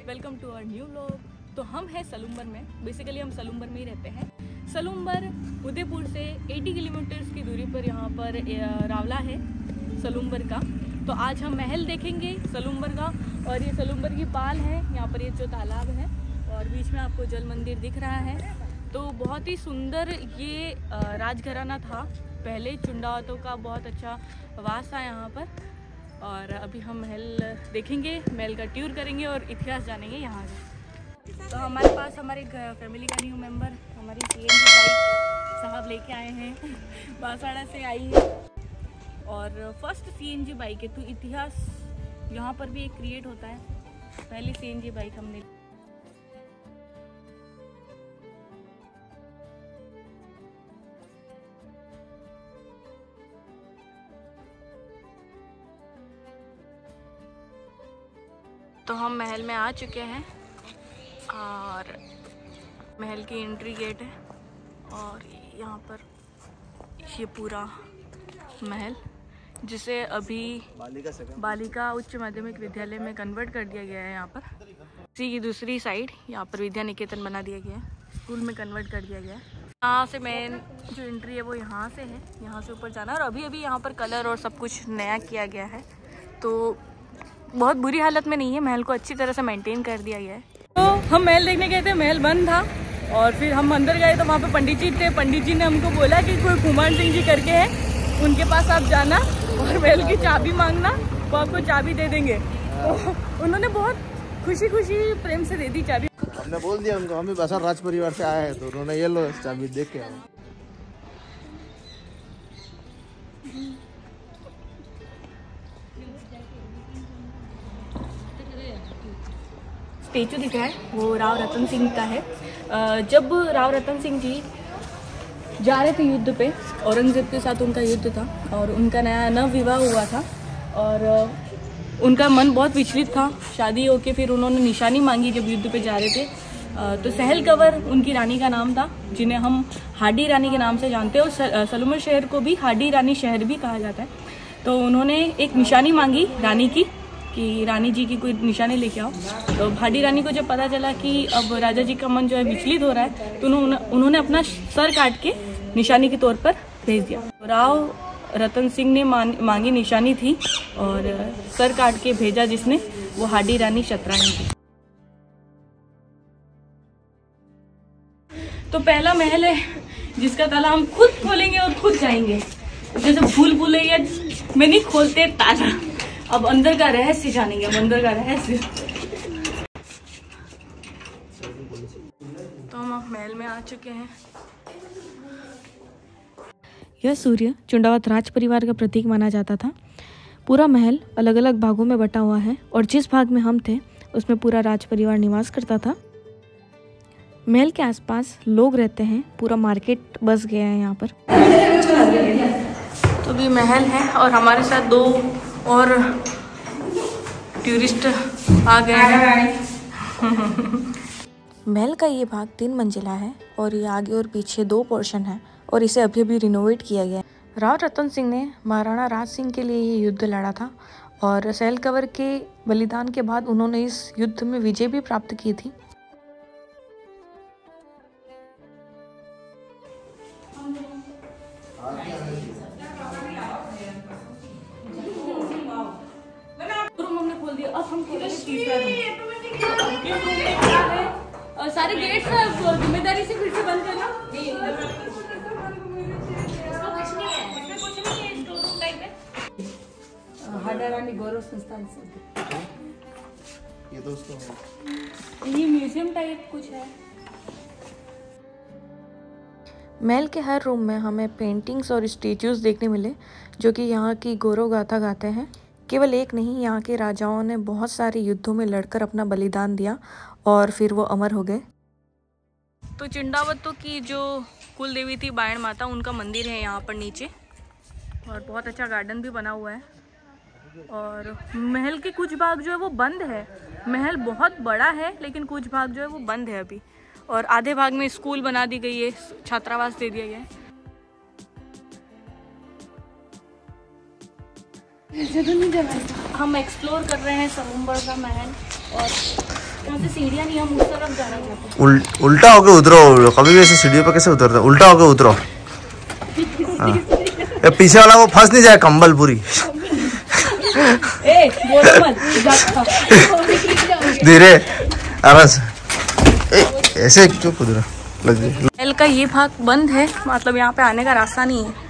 Welcome to our new vlog. तो हम हैं सलूम्बर में, बेसिकली हम सलूम्बर में ही रहते हैं। सलूम्बर उदयपुर से 80 किलोमीटर की दूरी पर यहाँ पर रावला है सलूम्बर का। तो आज हम महल देखेंगे सलूम्बर का, और ये सलूम्बर की पाल है। यहाँ पर ये जो तालाब है और बीच में आपको जल मंदिर दिख रहा है। तो बहुत ही सुंदर ये राजघराना था पहले, चुंडावतों का बहुत अच्छा वास था यहाँ पर। और अभी हम महल देखेंगे, महल का टूर करेंगे और इतिहास जानेंगे यहाँ का। तो हमारे पास हमारे फैमिली का न्यू मेंबर हमारी CNG बाइक साहब लेके आए हैं, बांसवाड़ा से आई है और फर्स्ट CNG बाइक है। तो इतिहास यहाँ पर भी एक क्रिएट होता है। पहली CNG बाइक हमने तो हम महल में आ चुके हैं और महल की एंट्री गेट है और यहाँ पर ये पूरा महल, जिसे अभी बालिका उच्च माध्यमिक विद्यालय में कन्वर्ट कर दिया गया है। यहाँ पर इसी की दूसरी साइड यहाँ पर विद्या निकेतन बना दिया गया है, स्कूल में कन्वर्ट कर दिया गया है। यहाँ से मेन जो एंट्री है वो यहाँ से है, यहाँ से ऊपर जाना। और अभी अभी यहाँ पर कलर और सब कुछ नया किया गया है, तो बहुत बुरी हालत में नहीं है, महल को अच्छी तरह से मेंटेन कर दिया गया है। तो हम महल देखने गए थे, महल बंद था और फिर हम अंदर गए तो वहाँ पे पंडित जी थे। पंडित जी ने हमको बोला कि कोई कुमार सिंह जी करके है, उनके पास आप जाना और महल की चाबी मांगना, वो आपको चाबी दे देंगे। तो उन्होंने बहुत खुशी खुशी प्रेम से दे दी चाबी। हमने बोल दिया उनको हम भी बसर राज परिवार से आए हैं, तो उन्होंने ये लो चाबी देख के आओ। स्टेचू दिख रहा है वो राव रतन सिंह का है। जब राव रतन सिंह जी जा रहे थे युद्ध पे, औरंगजेब के साथ उनका युद्ध था और उनका नया नव विवाह हुआ था और उनका मन बहुत विचलित था। शादी होके फिर उन्होंने निशानी मांगी जब युद्ध पे जा रहे थे। तो सहल कंवर उनकी रानी का नाम था, जिन्हें हम हाडी रानी के नाम से जानते हैं। और सलूम्बर शहर को भी हाडी रानी शहर भी कहा जाता है। तो उन्होंने एक निशानी मांगी रानी की कि रानी जी की कोई निशानी लेके आओ। तो हाडी रानी को जब पता चला कि अब राजा जी का मन जो है विचलित हो रहा है, तो उन्होंने अपना सर काट के निशानी के तौर पर भेज दिया। राव रतन सिंह ने मांगी निशानी थी और सर काट के भेजा जिसने, वो हाडी रानी शतरानी थी। तो पहला महल है जिसका ताला हम खुद खोलेंगे और खुद जाएंगे, जैसे भूल भुलैया में नहीं खोलते ताला। अब अंदर का रहस्य जानेंगे, अब अंदर का रहस्य। तो हम अब महल में आ चुके हैं। यह सूर्य चुंडावत राज परिवार का प्रतीक माना जाता था। पूरा महल अलग अलग भागों में बटा हुआ है और जिस भाग में हम थे उसमें पूरा राज परिवार निवास करता था। महल के आसपास लोग रहते हैं, पूरा मार्केट बस गया है यहाँ पर। तो भी महल है और हमारे साथ दो और टूरिस्ट आ गए हैं। महल का ये भाग 3 मंजिला है और ये आगे और पीछे 2 पोर्शन है और इसे अभी अभी रिनोवेट किया गया है। राव रतन सिंह ने महाराणा राज सिंह के लिए ये युद्ध लड़ा था और सहल कंवर के बलिदान के बाद उन्होंने इस युद्ध में विजय भी प्राप्त की थी। अब हम और सारे गेट्स जिम्मेदारी से फिर से बंद करना। हाडा रानी गौरव संस्थान से ये दोस्तों ये म्यूजियम टाइप कुछ है। महल के हर रूम में हमें पेंटिंग्स और स्टेच्यूज देखने मिले जो कि यहाँ की गौरव गाथा गाते हैं। केवल एक नहीं, यहाँ के राजाओं ने बहुत सारे युद्धों में लड़कर अपना बलिदान दिया और फिर वो अमर हो गए। तो चुंडावतों की जो कुल देवी थी बायण माता, उनका मंदिर है यहाँ पर नीचे और बहुत अच्छा गार्डन भी बना हुआ है। और महल के कुछ भाग जो है वो बंद है। महल बहुत बड़ा है लेकिन कुछ भाग जो है वो बंद है अभी, और आधे भाग में स्कूल बना दी गई है, छात्रावास दे दिया गया है। हम एक्सप्लोर कर रहे हैं सलूम्बर का महल और यहाँ से सीढ़ियाँ नहीं, हम उस तरफ जाना चाहते हैं। उल्टा होके उतरो, कभी भी ऐसे सीढ़ियों पर कैसे उतरता है? उल्टा होके उतरो। पीछे वाला वो फंस नहीं जाए कंबल पूरी। धीरे आराम से ऐसे क्यों कूद रहा? महल का ये भाग बंद है, मतलब यहाँ पे आने का रास्ता नहीं है।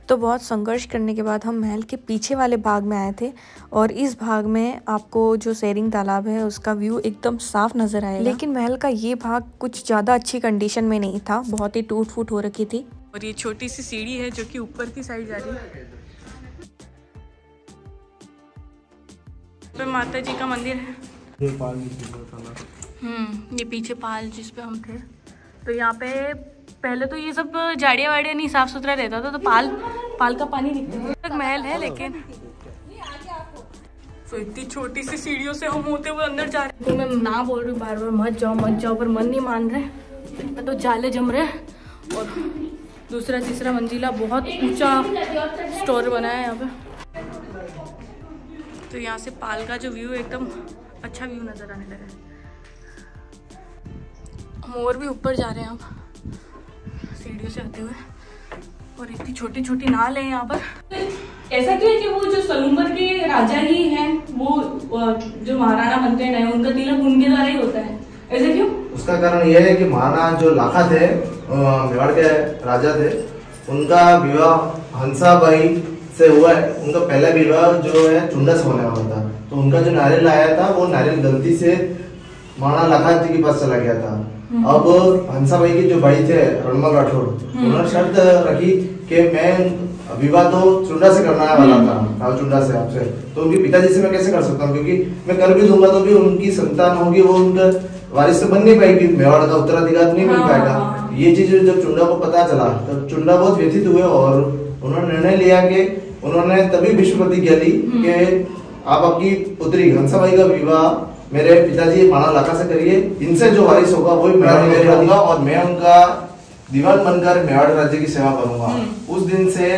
तो बहुत संघर्ष करने के बाद हम महल के पीछे वाले भाग में आए थे और इस भाग में आपको जो सेरिंग तालाब है उसका व्यू एकदम साफ नजर आएगा। लेकिन महल का ये भाग कुछ ज़्यादा अच्छी कंडीशन में नहीं था, बहुत ही टूट फूट हो रखी थी। और ये छोटी सी सीढ़ी है जो कि ऊपर की साइड जा रही है। पे माता जी का मंदिर है। ये पीछे पाल जिस पे हम थे, तो यहाँ पे पहले तो ये सब झाड़ियाँ वाड़ियाँ नहीं, साफ सुथरा रहता था, तो पाल का पानी दिखता था। महल है लेकिन तो इतनी छोटी सी सीढ़ियों से हम होते हुए अंदर जा रहे हैं। तो मैं ना बोल रही बार बार मत जाओ, पर मन नहीं मान रहे, तो जाले जम रहे। और दूसरा तीसरा मंजिला बहुत ऊंचा स्टोर बना है यहाँ पे। तो यहाँ से पाल का जो व्यू एकदम अच्छा व्यू नजर आने लगा है। हम और भी ऊपर जा रहे हैं अब सीढ़ियों से आते हुए, और इतनी छोटी छोटी नाल है यहाँ पर। ऐसा क्यों है कि वो जो सलूम्बर के राजा ही हैं, वो जो महाराणा बनते हैं उनका तिलक उनके द्वारा ही होता है, ऐसा क्यों? उसका कारण यह है कि महाराणा जो लाखा थे, मेवाड़ के राजा थे, उनका विवाह हंसाबाई से हुआ है। उनका पहला विवाह जो है चुंडा से होने वाला था, तो उनका जो नारियल आया था वो नारियल गलती से महाराणा लाखा जी के पास चला गया था। अब हंसाबाई के जो भाई थे रणमल राठौड़, उन्होंने शर्त रखी कि मैं विवाह तो चुंडा से करना वाला था, राव चुंडा से आपसे, तो उनके पिताजी से मैं कैसे कर सकता हूँ, क्योंकि मैं कर भी दूंगा तो भी उनकी संतान होगी, वो उनका वारिस बन नहीं पाएगी, मेवाड़ का उत्तराधिकार नहीं मिल पाएगा। ये चीज जब चुंडा को पता चला तब चुंडा बहुत व्यथित हुए और उन्होंने निर्णय लिया कि उन्होंने तभी विश्व प्रतिज्ञा ली कि आप आपकी पुत्री हंसाबाई का विवाह मेरे पिताजी महाराणा लाखा से करिए, इनसे जो वारिस होगा वही मेवाड़ होगा और मैं उनका दीवान बनकर मेवाड़ राज्य की सेवा करूंगा। उस दिन से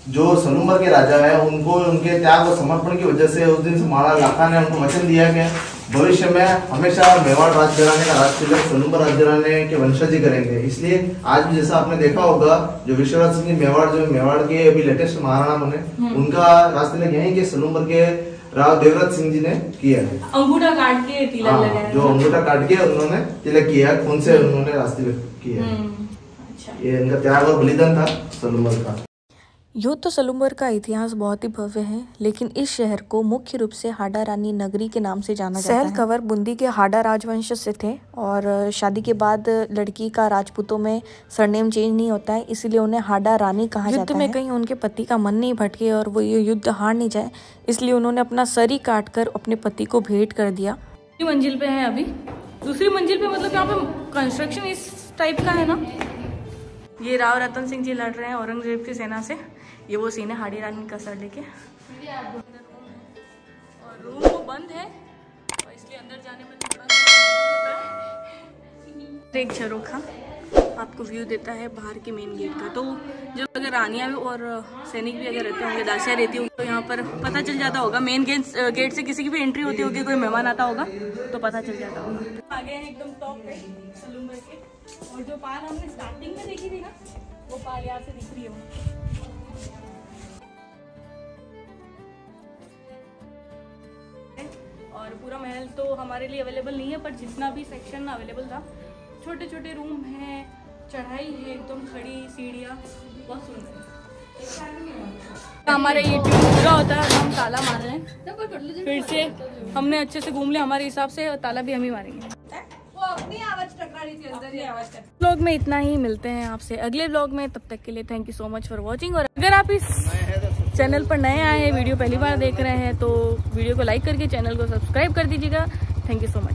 जो सलूम्बर के राजा है उनको उनके त्याग और समर्पण की वजह से उस दिन से महाराणा लाखा ने उनको वचन दिया कि भविष्य में हमेशा मेवाड़ राज्य कराने का राजतिलक सलूम्बर राज्य कराने के वंशज ही करेंगे। इसलिए आज भी जैसा आपने देखा होगा जो विश्वराज सिंह जी मेवाड़ के अभी लेटेस्ट महाराणा बने, उनका राजतिलक यही के सलूम्बर के राव देवराज सिंह जी ने किया है। अंगूठा काट के तिलक लगाया, जो अंगूठा काट के उन्होंने तिलक किया, खून से उन्होंने राजतिलक किया। अच्छा, ये इनका त्याग और बलिदान था सलूम्बर का। यूँ तो सलूम्बर का इतिहास बहुत ही भव्य है, लेकिन इस शहर को मुख्य रूप से हाडा रानी नगरी के नाम से जाना जाता है। सहल कंवर बूंदी के हाडा राजवंश से थे और शादी के बाद लड़की का राजपूतों में सरनेम चेंज नहीं होता है, इसलिए उन्हें हाडा रानी कहा जाता है। युद्ध में कहीं उनके पति का मन नहीं भटके और वो ये युद्ध हार नहीं जाए, इसलिए उन्होंने अपना सर ही काट कर अपने पति को भेंट कर दिया। दूसरी मंजिल पे है अभी, दूसरी मंजिल पे मतलब यहाँ पे कंस्ट्रक्शन इस टाइप का है ना। ये राव रतन सिंह जी लड़ रहे हैं औरंगजेब की सेना से, ये वो सीन है हाडी रानी का सर लेके। और रूम वो बंद है और इसलिए अंदर जाने में थोड़ा एक झरोखा आपको व्यू देता है बाहर के मेन गेट का। तो जो अगर रानियाँ और सैनिक भी अगर रहते होंगे, दासियाँ रहती होंगी, तो यहाँ पर पता चल जाता होगा। मेन गेट से किसी की भी एंट्री होती होगी, कोई मेहमान आता होगा तो पता चल जाता होगा। आगे हैं एकदम टॉप पे सलूम्बर के, और जो पाल हमने स्टार्टिंग में देखी थी ना, वो पाल यहाँ से दिख रही है। और पूरा महल तो हमारे लिए अवेलेबल नहीं है, पर जितना भी सेक्शन अवेलेबल था, छोटे छोटे रूम हैं, चढ़ाई है एकदम खड़ी सीढ़ियाँ, बहुत सुंदर। हमारा ये ट्रिप पूरा होता है, हम ताला मार रहे हैं फिर से। हमने अच्छे से घूम लिया हमारे हिसाब से, और ताला भी हम ही मारेंगे। अपनी आवाज टकरा रही थी अंदर ही आवाज। व्लॉग में इतना ही, मिलते हैं आपसे अगले व्लॉग में, तब तक के लिए thank you so much for watching. और अगर आप इस चैनल पर नए आए हैं, वीडियो पहली बार देख रहे हैं, तो वीडियो को लाइक करके चैनल को सब्सक्राइब कर दीजिएगा। Thank you so much.